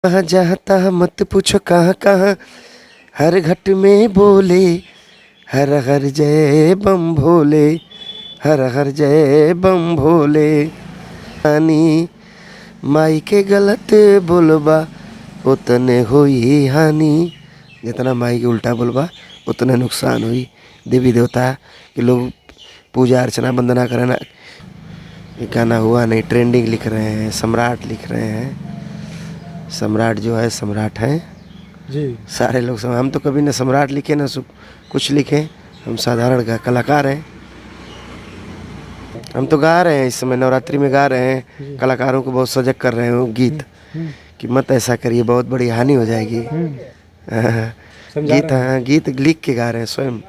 कहाँ जाता मत पूछो कहाँ कहाँ, हर घट में बोले हर हर जय बम भोले, हर हर जय बम भोले। हानि माई के गलत बोलबा उतने होई हानि, जितना माई के उल्टा बोलबा उतना नुकसान हुई। देवी देवता के लोग पूजा अर्चना वंदना करें ना, ये गाना हुआ नहीं। ट्रेंडिंग लिख रहे हैं, सम्राट लिख रहे हैं। सम्राट जो है सम्राट है जी। सारे लोग हम तो कभी न सम्राट लिखे न कुछ लिखे, हम साधारण कलाकार हैं। हम तो गा रहे हैं इस समय नवरात्रि में गा रहे हैं, कलाकारों को बहुत सजग कर रहे हैं गीत कि मत ऐसा करिए, बहुत बड़ी हानि हो जाएगी। गीत, हाँ गीत लिख के गा रहे हैं स्वयं।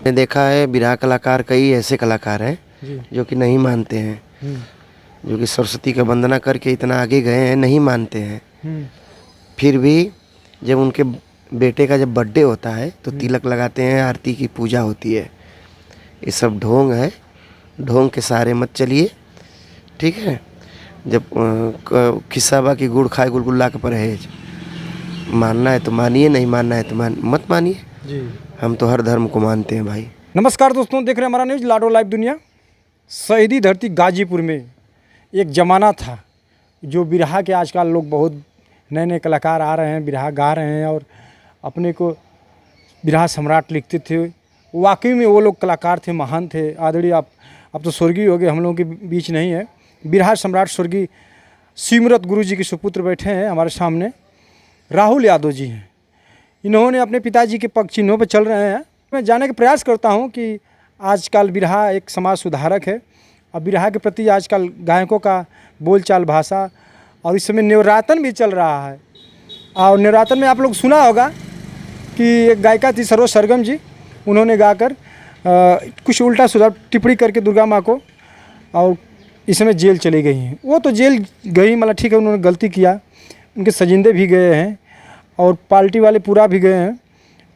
मैंने देखा है बिरहा कलाकार कई ऐसे कलाकार हैं जो कि नहीं मानते हैं, जो कि सरस्वती का वंदना करके इतना आगे गए हैं, नहीं मानते हैं। फिर भी जब उनके बेटे का जब बर्थडे होता है तो तिलक लगाते हैं, आरती की पूजा होती है। ये सब ढोंग है, ढोंग के सहारे मत चलिए, ठीक है। जब खिस्साबा की गुड़ खाए गुलगुल्ला का परहेज, मानना है तो मानिए, नहीं मानना है तो मत मानिए जी। हम तो हर धर्म को मानते हैं भाई। नमस्कार दोस्तों, देख रहे हैं हमारा न्यूज़ लाडो लाइव दुनिया। शहीदी धरती गाजीपुर में एक ज़माना था जो बिरहा के आजकल लोग बहुत नए नए कलाकार आ रहे हैं, बिरहा गा रहे हैं और अपने को बिरहा सम्राट लिखते थे। वाकई में वो लोग कलाकार थे, महान थे, आदरणीय। आप अब तो स्वर्गीय हो गए, हम लोगों के बीच नहीं है। बिरहा सम्राट स्वर्गीय सिमरत गुरु जी के सुपुत्र बैठे हैं हमारे सामने, राहुल यादव जी हैं। इन्होंने अपने पिताजी के पग चिन्हों पर चल रहे हैं। मैं जानने का प्रयास करता हूं कि आजकल बिरहा एक समाज सुधारक है और बिरहा के प्रति आजकल गायकों का बोलचाल भाषा, और इस समय नवरातन भी चल रहा है। और नवरातन में आप लोग सुना होगा कि एक गायिका थी सरोज सरगम जी, उन्होंने गाकर कुछ उल्टा सुधा टिप्पणी करके दुर्गा माँ को, और इस समय जेल चली गई हैं। वो तो जेल गई, मतलब ठीक है, उन्होंने गलती किया, उनके सजिंदे भी गए हैं और पार्टी वाले पूरा भी गए हैं,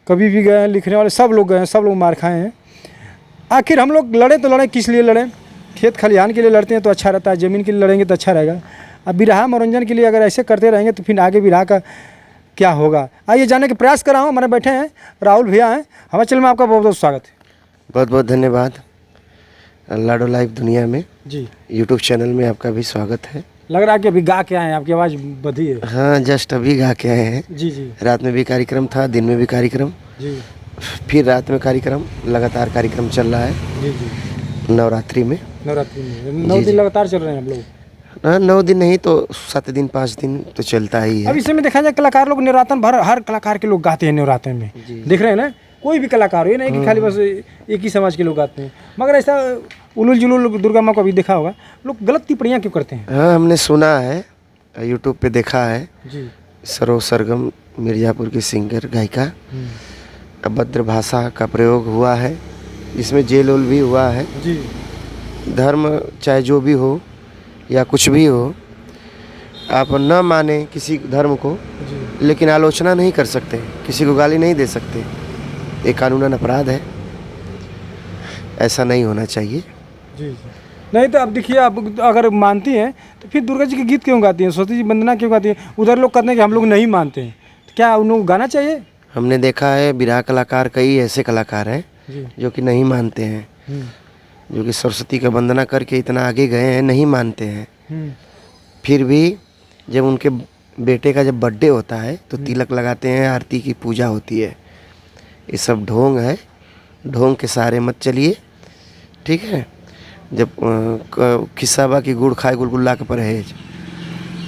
कभी भी गए हैं, लिखने वाले सब लोग गए हैं, सब लोग मार खाए हैं। आखिर हम लोग लड़े तो लड़े किस लिए लड़ें? खेत खलिहान के लिए लड़ते हैं तो अच्छा रहता है, ज़मीन के लिए लड़ेंगे तो अच्छा रहेगा। अब बिरहा मनोरंजन के लिए अगर ऐसे करते रहेंगे तो फिर आगे बिरहा का क्या होगा? आइए जानने के प्रयास कर रहा हूँ। हमारे बैठे हैं राहुल भैया हैं हमारे चैनल में, आपका बहुत बहुत स्वागत है। बहुत बहुत धन्यवाद। लाडो लाइव दुनिया में जी, यूट्यूब चैनल में आपका भी स्वागत है। लग रहा है कि अभी गा के आए हैं, आपकी आवाज़ बधी है। हाँ, जस्ट अभी गा के आए हैं। जी जी। रात में भी कार्यक्रम था, दिन में भी कार्यक्रम, जी, फिर रात में कार्यक्रम, लगातार कार्यक्रम चल रहा है। जी जी। नवरात्रि में, नवरात्रि में 9 दिन लगातार चल रहे हैं हम लोग। हाँ 9 दिन नहीं तो 7 दिन 5 दिन तो चलता ही है। अब इस समय देखा जाए कलाकार लोग नवरातन भर, हर कलाकार के लोग गाते हैं नवरातन में, देख रहे हैं ना। कोई भी कलाकार हो, ये नहीं कि खाली बस एक ही समाज के लोग गाते हैं। मगर ऐसा उलूल जुलूल दुर्गा माँ को अभी देखा होगा, लोग गलत टिप्पणियाँ क्यों करते हैं? हाँ, हमने सुना है, यूट्यूब पे देखा है जी। सरोज सरगम मिर्ज़ापुर की सिंगर गायिका, अभद्र भाषा का प्रयोग हुआ है, इसमें जेल उल भी हुआ है जी। धर्म चाहे जो भी हो या कुछ भी हो, आप न माने किसी धर्म को, लेकिन आलोचना नहीं कर सकते, किसी को गाली नहीं दे सकते, ये कानूनन अपराध है। ऐसा नहीं होना चाहिए। जी जी। नहीं तो अब देखिए, आप अगर मानती हैं तो फिर दुर्गा जी के गीत क्यों गाती हैं, सरस्वती जी वंदना क्यों गाती हैं? उधर लोग कहते हैं कि हम लोग नहीं मानते हैं, तो क्या उन लोगों को गाना चाहिए? हमने देखा है बिरहा कलाकार कई ऐसे कलाकार हैं जो कि नहीं मानते हैं, जो कि सरस्वती का वंदना करके इतना आगे गए हैं, नहीं मानते हैं। फिर भी जब उनके बेटे का जब बर्थडे होता है तो तिलक लगाते हैं, आरती की पूजा होती है। ये सब ढोंग है, ढोंग के सहारे मत चलिए, ठीक है। जब खिस्साबा की गुड़ खाए गुलगुल्ला का परहेज,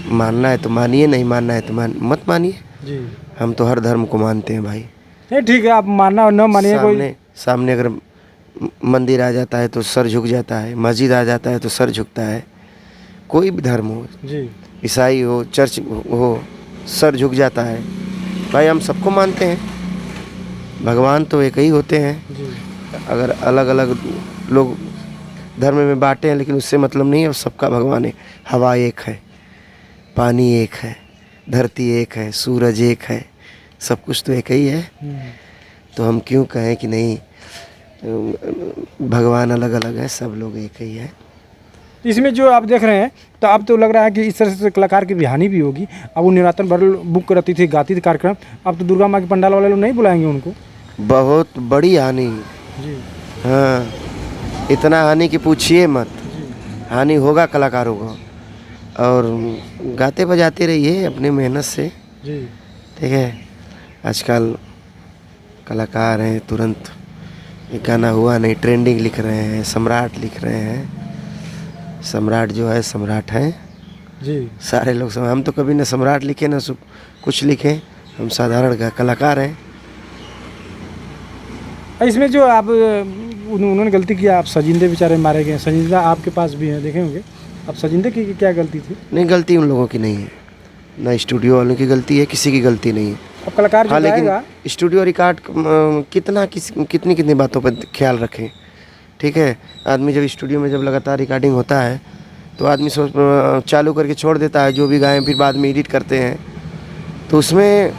मानना है तो मानिए, नहीं मानना है तो मत मानिए जी। हम तो हर धर्म को मानते हैं भाई। नहीं ठीक है, आप मानना और न मानिए। सामने अगर मंदिर आ जाता है तो सर झुक जाता है, मस्जिद आ जाता है तो सर झुकता है। कोई भी धर्म हो जी, ईसाई हो, चर्च हो, सर झुक जाता है भाई। हम सबको मानते हैं, भगवान तो एक ही होते हैं जी। अगर अलग अलग लोग धर्म में बांटे हैं, लेकिन उससे मतलब नहीं है, सबका भगवान है। हवा एक है, पानी एक है, धरती एक है, सूरज एक है, सब कुछ तो एक ही है। तो हम क्यों कहें कि नहीं भगवान अलग अलग है, सब लोग एक ही है। इसमें जो आप देख रहे हैं तो अब तो लग रहा है कि इस तरह से कलाकार की हानि भी होगी। अब वो निरातन भर बुक करती थी, गाती थी कार्यक्रम, अब तो दुर्गा माँ के पंडाल वाले लोग नहीं बुलाएंगे उनको। बहुत बड़ी हानि। जी हाँ, इतना हानि कि पूछिए मत। हानि होगा कलाकारों को, और गाते बजाते रहिए अपनी मेहनत से। जी ठीक है, आजकल कलाकार हैं, तुरंत एक गाना हुआ नहीं, ट्रेंडिंग लिख रहे हैं, सम्राट लिख रहे हैं। सम्राट जो है सम्राट हैं जी। सारे लोग। हम तो कभी न सम्राट लिखे न कुछ लिखे, हम साधारण कलाकार हैं। इसमें जो आप उन्होंने गलती किया, आप सजिंदे बेचारे मारे गए, सजिंदा आपके पास भी हैं, देखे होंगे। अब सजिंदे की क्या गलती थी? नहीं, गलती उन लोगों की नहीं है, ना स्टूडियो वालों की गलती है, किसी की गलती नहीं है। अब कलाकार जो हाँ, लेकिन गाएगा, स्टूडियो रिकॉर्ड कितनी कितनी बातों पर ख्याल रखें। ठीक है, आदमी जब स्टूडियो में जब लगातार रिकॉर्डिंग होता है तो आदमी चालू करके छोड़ देता है, जो भी गाएं फिर बाद में एडिट करते हैं, तो उसमें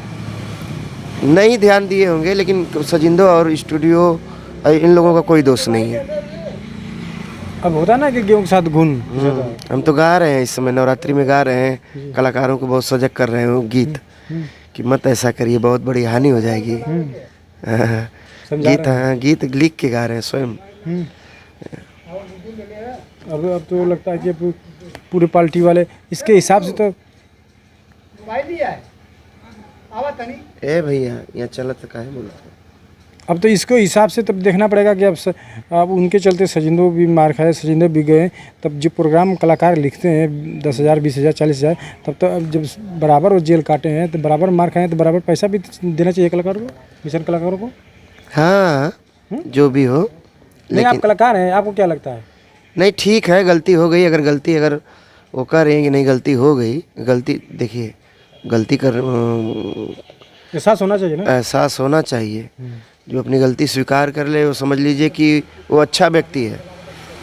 नहीं ध्यान दिए होंगे। लेकिन सजिंदो और स्टूडियो इन लोगों का कोई दोष नहीं है। अब होता है ना कि गेहूं के साथ घुन। हम तो गा रहे हैं इस समय, नवरात्रि में गा रहे हैं, कलाकारों को बहुत सजग कर रहे हैं गीत कि मत ऐसा करिए, बहुत बड़ी हानि हो जाएगी। गीत, हाँ, गीत लिख के गा रहे हैं स्वयं। अब तो लगता है कि पूरे पार्टी वाले इसके हिसाब से तो ए भैया यहाँ चलत का है बोलते। अब तो इसको हिसाब से तब देखना पड़ेगा कि अब उनके चलते सजिंदो भी मार खाए, सजिंदे भी गए। तब जो प्रोग्राम कलाकार लिखते हैं 10,000 20,000 40,000, तब तो अब जब बराबर वो जेल काटे हैं तो बराबर मार खाए, तो बराबर पैसा भी देना चाहिए कलाकारों को, मिशन कलाकारों को। हाँ, जो भी हो। नहीं, आप कलाकार हैं, आपको क्या लगता है? नहीं, ठीक है, गलती हो गई। अगर वो कह रहे हैं कि नहीं गलती हो गई, गलती देखिए, गलती कर एहसास होना चाहिए ना। एहसास होना चाहिए। जो अपनी गलती स्वीकार कर ले, वो समझ लीजिए कि वो अच्छा व्यक्ति है।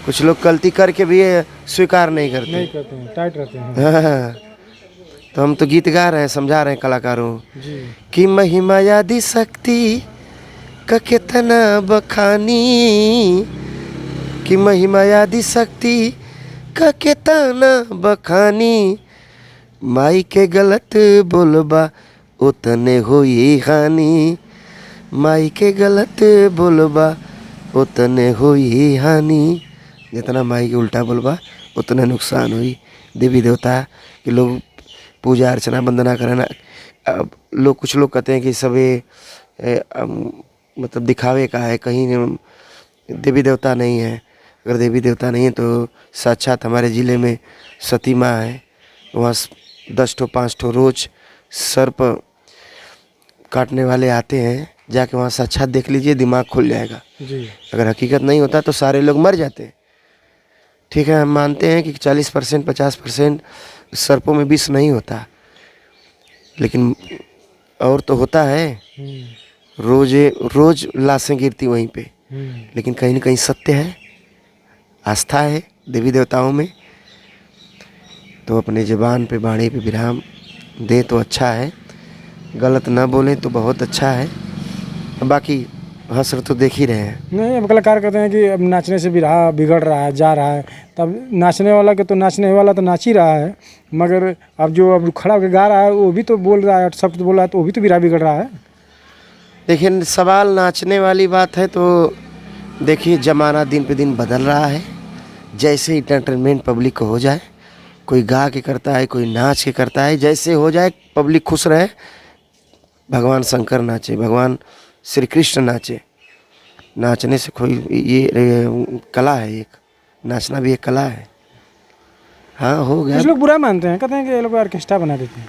कुछ लोग गलती करके भी स्वीकार नहीं करते हैं, टाइट रहते हैं। हाँ, तो हम तो गीत गा रहे हैं, समझा रहे हैं कलाकारों जी कि महिमा यादि शक्ति का कितना बखानी, कि महिमा यादि शक्ति का कितना बखानी, माई के गलत बोलबा उतने होई हानि, माई के गलत बोलबा उतने होई हानि। जितना माई के उल्टा बोलबा उतने नुकसान हुई। देवी देवता के लोग पूजा अर्चना वंदना करना। अब कुछ लोग कहते हैं कि सबे मतलब दिखावे का है, कहीं देवी देवता नहीं है। अगर देवी देवता नहीं है तो साक्षात हमारे ज़िले में सती माँ है, वहाँ 10 ठो 5 ठो रोज सर्प काटने वाले आते हैं, जाके वहाँ साक्षात देख लीजिए, दिमाग खुल जाएगा जी। अगर हकीकत नहीं होता तो सारे लोग मर जाते हैं। ठीक है, हम मानते हैं कि 40% 50% सर्पों में विष नहीं होता, लेकिन और तो होता है। रोज लाशें गिरती वहीं पे, लेकिन कहीं ना कहीं सत्य है, आस्था है देवी देवताओं में। तो अपने ज़बान पे बाणी पे विराम दे तो अच्छा है, गलत ना बोलें तो बहुत अच्छा है। बाकी हसर तो देख ही रहे हैं। नहीं, अब कलाकार कहते हैं कि अब नाचने से भी रहा बिगड़ रहा है, जा रहा है। तब नाचने वाला के तो नाचने वाला तो नाच ही रहा है, मगर अब जो अब खड़ा होकर गा रहा है वो भी तो बोल रहा है, शब्द बोल रहा है, तो वो भी तो बिगड़ रहा है। देखिए, सवाल नाचने वाली बात है तो देखिए, ज़माना दिन पे दिन बदल रहा है। जैसे इंटरटेनमेंट पब्लिक को हो जाए, कोई गा के करता है, कोई नाच के करता है, जैसे हो जाए पब्लिक खुश रहे। भगवान शंकर नाचे, भगवान श्री कृष्ण नाचे। नाचने से कोई ये कला है, एक नाचना भी एक कला है। हाँ, हो गया। कुछ लोग बुरा मानते हैं, कहते हैं कि ये लोग ऑर्केस्ट्रा बना देते हैं।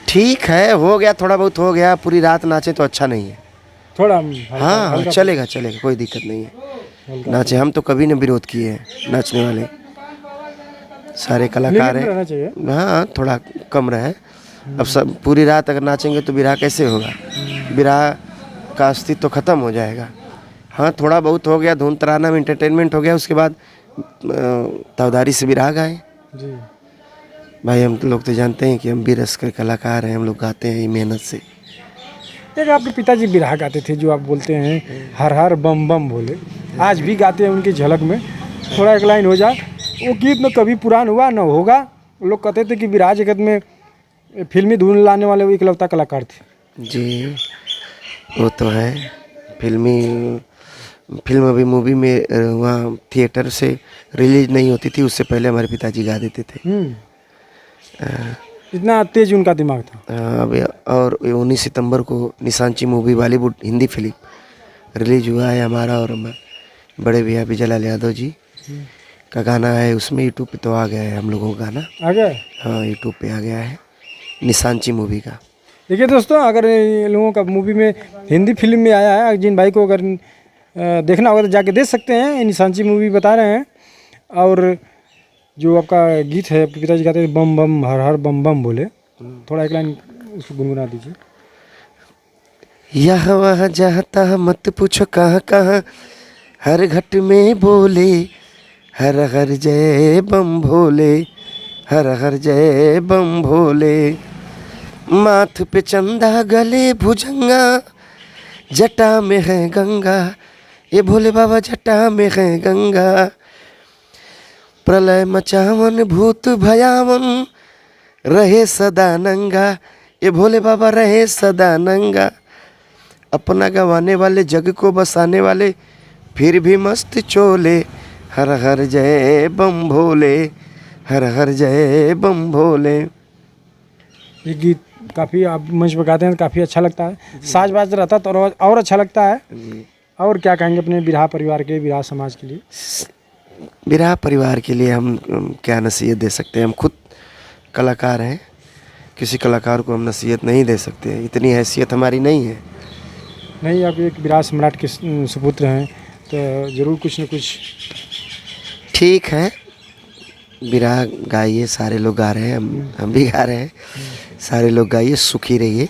ठीक है, हो गया, थोड़ा बहुत हो गया। पूरी रात नाचे तो अच्छा नहीं है। थोड़ा हाँ, चलेगा, कोई दिक्कत नहीं है, नाचे। हम तो कभी न विरोध किए हैं, नाचने वाले सारे कलाकार हैं। हाँ, थोड़ा कम रहे। अब सब पूरी रात अगर नाचेंगे तो विरह कैसे होगा? विरह का अस्तित्व खत्म हो जाएगा। हाँ, थोड़ा बहुत हो गया, धुन तराना में एंटरटेनमेंट हो गया, उसके बाद तवदारी से विरह गाएं। जी भाई, हम लोग तो जानते हैं कि हम भी रस के कलाकार हैं, हम लोग गाते हैं मेहनत से। एक आपके पिताजी बिरहा गाते थे, जो आप बोलते हैं हर हर बम बम भोले, आज भी गाते हैं उनकी झलक में। थोड़ा एक लाइन हो जाए। वो गीत न कभी पुरान हुआ न होगा। लोग कहते थे कि बिरहा जगत में फिल्मी धुन लाने वाले वो इकलौता कलाकार थे। जी वो तो है। फिल्म अभी मूवी में वहाँ थिएटर से रिलीज नहीं होती थी, उससे पहले हमारे पिताजी गा देते थे। इतना तेज उनका दिमाग था। अब और 19 सितंबर को Nishanchi movie Bollywood Hindi film release हुआ है। हमारा और हमारे बड़े भैया विजयलाल यादव जी का गाना है उसमें। यूट्यूब पे तो आ गया है हम लोगों का गाना। आ गया? हाँ यूट्यूब पे आ गया है निशांची मूवी का। देखिए दोस्तों, अगर इन लोगों का मूवी में हिंदी फिल्म में आया है, जिन भाई को अगर देखना होगा तो जाके देख सकते हैं। निशांची मूवी बता रहे हैं। और जो आपका गीत है, आपके पिताजी गाते हैं बम बम हर हर बम बम बोले, थोड़ा एक लाइन उसको गुनगुना दीजिए। यहाँ वहाँ जाता मत पूछो कहाँ कहाँ, हर घट में बोले हर हर जय बम भोले, हर हर जय बम भोले। माथ पे चंदा गले भुजंगा, जटा में है गंगा, ये भोले बाबा जटा में है गंगा। प्रलय मचावन भूत भयावन, रहे सदा नंगा, ये भोले बाबा रहे सदा नंगा। अपना गंवाने वाले जग को बसाने वाले, फिर भी मस्त चोले, हर हर जय बम भोले, हर हर जय बम भोले। ये गीत काफ़ी आप मंच पर गाते हैं तो काफ़ी अच्छा लगता है। साज बाज रहता तो और अच्छा लगता है। और क्या कहेंगे अपने बिरहा परिवार के, बिरहा समाज के लिए? बिरहा परिवार के लिए हम क्या नसीहत दे सकते हैं। हम खुद कलाकार हैं, किसी कलाकार को हम नसीहत नहीं दे सकते, इतनी हैसियत हमारी नहीं है। नहीं, आप एक बिरहा सम्राट के सुपुत्र हैं तो ज़रूर कुछ न कुछ। ठीक है, बिरहा गाइए, सारे लोग गा रहे हैं, हम भी गा रहे हैं। सारे लोग गाइए, सुखी रहिए।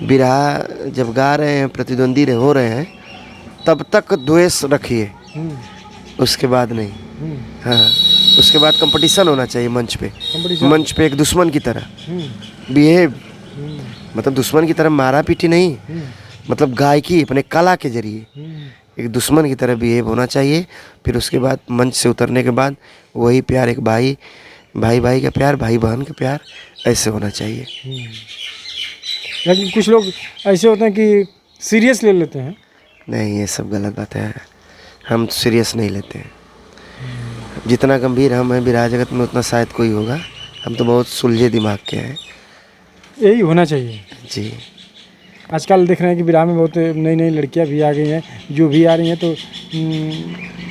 बिरहा जब गा रहे हैं, प्रतिद्वंदी हो रहे हैं, तब तक द्वेष रखिए, उसके बाद नहीं। हाँ, उसके बाद कंपटीशन होना चाहिए मंच पे। मंच पे एक दुश्मन की तरह बिहेव, मतलब दुश्मन की तरह मारा पीटी नहीं, मतलब गायकी अपने कला के जरिए एक दुश्मन की तरह बिहेव होना चाहिए। फिर उसके बाद मंच से उतरने के बाद वही प्यार, एक भाई भाई का प्यार, भाई बहन का प्यार, ऐसे होना चाहिए। लेकिन कुछ लोग ऐसे होते हैं कि सीरियस ले लेते हैं। नहीं, ये सब गलत बात है। हम सीरियस नहीं लेते हैं। जितना गंभीर हम हैं बिरहा जगत में, उतना शायद कोई होगा। हम तो बहुत सुलझे दिमाग के हैं। यही होना चाहिए जी। आजकल देख रहे हैं कि बिरहा में बहुत नई नई लड़कियां भी आ गई हैं। जो भी आ रही हैं तो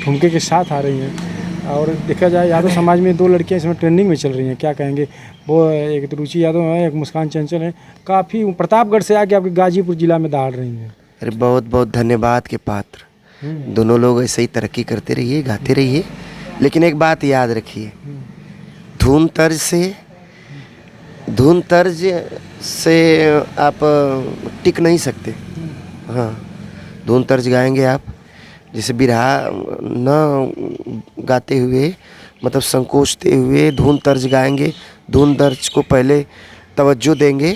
ठुमके के साथ आ रही हैं। और देखा जाए यादव समाज में 2 लड़कियां इसमें ट्रेंडिंग में चल रही हैं। क्या कहेंगे? वो एक तो रुचि यादव है, एक मुस्कान चंचल है। काफ़ी प्रतापगढ़ से आके आपके गाजीपुर जिला में दहाड़ रही हैं। अरे बहुत बहुत धन्यवाद के पात्र। दोनों लोग ऐसे ही तरक्की करते रहिए, गाते रहिए। लेकिन एक बात याद रखिए, धुन तर्ज से आप टिक नहीं सकते। हाँ, धुन तर्ज गाएंगे आप, जैसे बिरहा न गाते हुए, मतलब संकोचते हुए धुन तर्ज गाएंगे, धुन तर्ज को पहले तवज्जो देंगे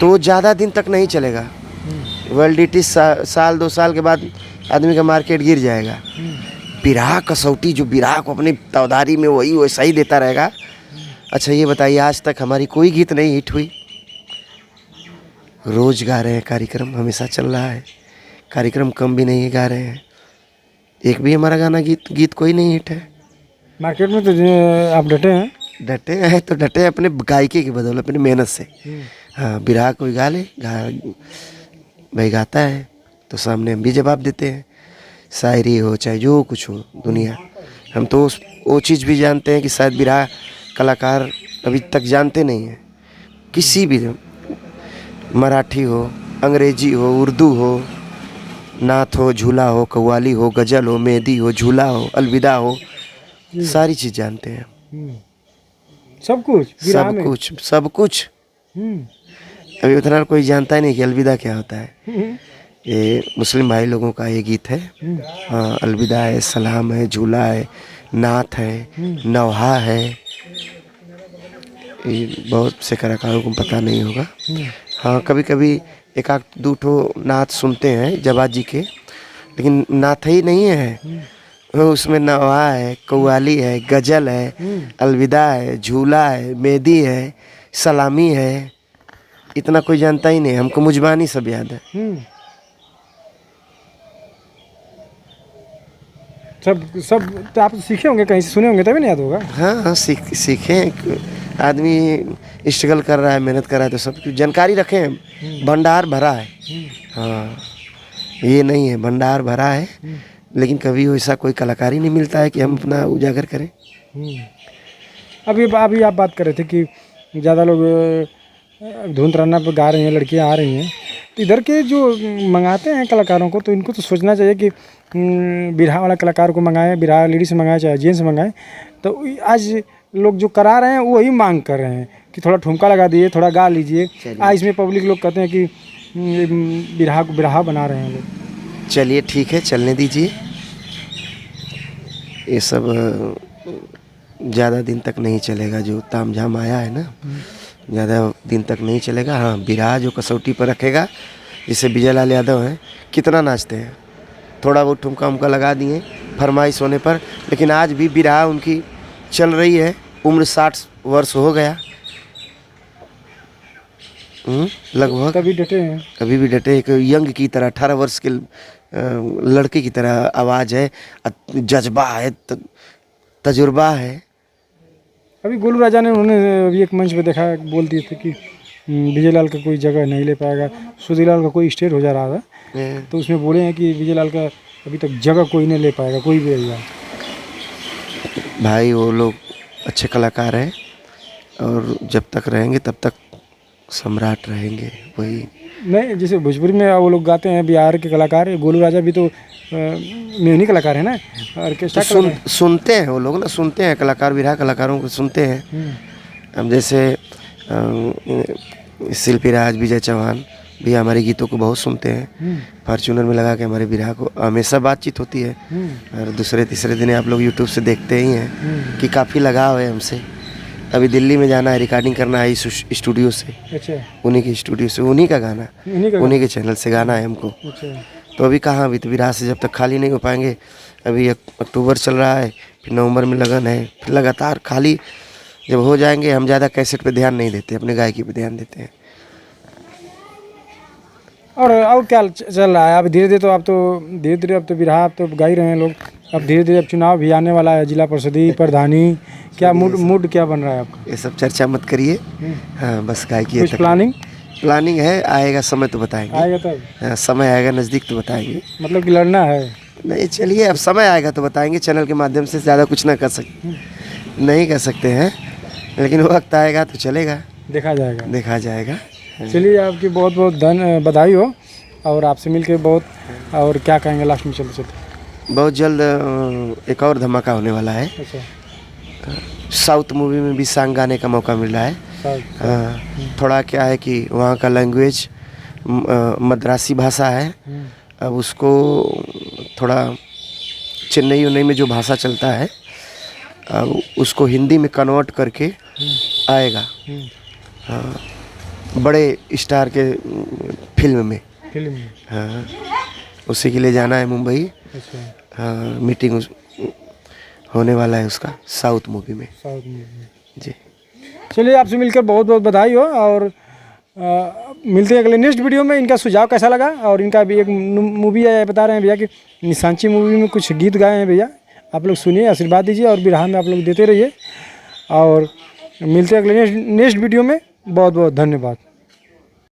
तो ज़्यादा दिन तक नहीं चलेगा। वैलिडिटी साल 2 साल के बाद आदमी का मार्केट गिर जाएगा। बिरहा कसौटी, जो बिरहा को अपनी तौधारी में वही वैसा ही देता रहेगा। अच्छा ये बताइए, आज तक हमारी कोई गीत नहीं हिट हुई? रोज़ गा रहे हैं, कार्यक्रम हमेशा चल रहा है, कार्यक्रम कम भी नहीं गा रहे हैं। एक भी हमारा गाना गीत कोई नहीं हिट है। मार्केट में तो आप डटे हैं। डटे हैं तो डटे अपने गायकी की बदौलत, अपनी मेहनत से। हाँ, बिरहा कोई गा ले, भाई गाता है तो सामने हम भी जवाब देते हैं। शायरी हो चाहे जो कुछ हो दुनिया, हम तो वो चीज़ भी जानते हैं कि शायद बिरहा कलाकार अभी तक जानते नहीं हैं। किसी भी, मराठी हो, अंग्रेजी हो, उर्दू हो, नाथ हो, झूला हो, कव्वाली हो, गज़ल हो, मेहंदी हो, झूला हो, अलविदा हो, सारी चीज़ जानते हैं। सब कुछ। अभी उतना कोई जानता ही नहीं कि अलविदा क्या होता है। ये मुस्लिम भाई लोगों का ये गीत है। हाँ, अलविदा है, सलाम है, झूला है, नाथ है, नौहा है। ये बहुत से कलाकारों को पता नहीं होगा। हाँ, कभी कभी एक आध 2 ठो नाथ सुनते हैं जवाजी के, लेकिन नाथ ही नहीं है, उसमें नवा है, कव्वाली है, गजल है, अलविदा है, झूला है, मेहंदी है, सलामी है। इतना कोई जानता ही नहीं, हमको मुजबानी सब याद है। सब सब तो आप सीखे होंगे, कहीं से सुने होंगे तभी नहीं याद होगा। हाँ हाँ, सीखे। आदमी स्ट्रगल कर रहा है, मेहनत कर रहा है तो सब कुछ जानकारी रखे हैं। भंडार भरा है। हाँ, ये नहीं है, भंडार भरा है, लेकिन कभी वैसा कोई कलाकार ही नहीं मिलता है कि हम अपना उजागर करें। अभी आप बात कर रहे थे कि ज़्यादा लोग धुन तराना पर गा रही हैं, लड़कियां आ रही हैं, तो इधर के जो मंगाते हैं कलाकारों को, तो इनको तो सोचना चाहिए कि बिरहा वाला कलाकार को मंगाएं, बिरहा लेडीज से मंगाएं चाहे जेंट्स मंगाएं। तो आज लोग जो करा रहे हैं वही मांग कर रहे हैं कि थोड़ा ठुमका लगा दीजिए, थोड़ा गा लीजिए। आज इसमें पब्लिक लोग कहते हैं कि बिरहा को बिरहा बना रहे हैं लोग। चलिए ठीक है, चलने दीजिए। ये सब ज़्यादा दिन तक नहीं चलेगा। जो तामझाम आया है ना, ज़्यादा दिन तक नहीं चलेगा। हाँ, बिरहा जो कसौटी पर रखेगा, जैसे विजय लाल यादव हैं, कितना नाचते हैं, थोड़ा बहुत ठुमका उमका लगा दिए फरमाइश होने पर, लेकिन आज भी बिरहा उनकी चल रही है। उम्र 60 वर्ष हो गया लगभग, तभी डटे हैं, अभी भी डटे। एक यंग की तरह, 18 वर्ष के लड़के की तरह आवाज़ है, जज्बा है, तजुर्बा है। अभी गोलू राजा ने, उन्होंने अभी एक मंच पे देखा, बोल दिए थे कि विजय लाल का कोई जगह नहीं ले पाएगा। सुधीर का कोई स्टेट हो जा रहा था, तो उसमें बोले हैं कि विजय लाल का अभी तक जगह कोई नहीं ले पाएगा, कोई भी आएगा। भाई वो लोग अच्छे कलाकार हैं, और जब तक रहेंगे तब तक सम्राट रहेंगे। वही नहीं, जैसे भोजपुरी में वो लोग गाते हैं, बिहार के कलाकार, गोलू राजा भी तो मेहनी कलाकार है ना, ऑर्केस्ट्रा तो सुनते हैं वो लोग ना, सुनते हैं कलाकार, बिरहा कलाकारों को सुनते हैं। अब जैसे शिल्पी राज, विजय चौहान भी हमारे गीतों को बहुत सुनते हैं। फॉर्च्यूनर में लगा के हमारे बिरहा को हमेशा बातचीत होती है, और दूसरे तीसरे दिन आप लोग यूट्यूब से देखते ही हैं कि काफ़ी लगाव है हमसे। अभी दिल्ली में जाना है, रिकॉर्डिंग करना है इस स्टूडियो से। अच्छा, उन्हीं के स्टूडियो से, उन्हीं का गाना, उन्हीं के चैनल से गाना है हमको। अच्छा। तो अभी कहाँ, अभी तो बिरहा से जब तक खाली नहीं हो पाएंगे। अभी अक्टूबर चल रहा है, फिर नवंबर में लगन है, फिर लगातार खाली जब हो जाएंगे। हम ज़्यादा कैसेट पे ध्यान नहीं देते, अपने गायकी पे ध्यान देते हैं। और क्या चल रहा है? अब धीरे धीरे अब तो बिरहा, अब तो गा ही रहे हैं लोग। अब धीरे धीरे अब चुनाव भी आने वाला है, जिला परिषदी, प्रधानी, क्या मूड क्या बन रहा है आपका? ये सब चर्चा मत करिए। हाँ, बस गायकी कुछ प्लानिंग है, आएगा समय तो बताएंगे। आएगा तब? हाँ, समय आएगा नज़दीक तो बताएंगे। मतलब कि लड़ना है? नहीं, चलिए अब समय आएगा तो बताएंगे। चैनल के माध्यम से ज़्यादा कुछ नहीं कर सकते हैं, लेकिन वक्त आएगा तो चलेगा, देखा जाएगा। चलिए, आपकी बहुत बहुत बधाई हो, और आपसे मिलकर बहुत, और क्या कहेंगे लास्ट में चलते चलते? बहुत जल्द एक और धमाका होने वाला है। अच्छा, साउथ मूवी में भी सॉन्ग गाने का मौका मिल रहा है। थोड़ा क्या है कि वहाँ का लैंग्वेज मद्रासी भाषा है। अब उसको थोड़ा चेन्नई में जो भाषा चलता है, अब उसको हिंदी में कन्वर्ट करके आएगा। हाँ, बड़े स्टार के फिल्म में। हाँ, उसी के लिए जाना है मुंबई। अच्छा। हाँ, मीटिंग होने वाला है उसका, साउथ मूवी में जी। चलिए, आपसे मिलकर बहुत बहुत बधाई हो, और मिलते हैं अगले नेक्स्ट वीडियो में। इनका सुझाव कैसा लगा, और इनका भी एक मूवी है, बता रहे हैं भैया कि निशांची मूवी में कुछ गीत गाए हैं भैया, आप लोग सुनिए, आशीर्वाद दीजिए, और बिरहा में आप लोग देते रहिए। और मिलते हैं अगले नेक्स्ट वीडियो में। बहुत बहुत धन्यवाद।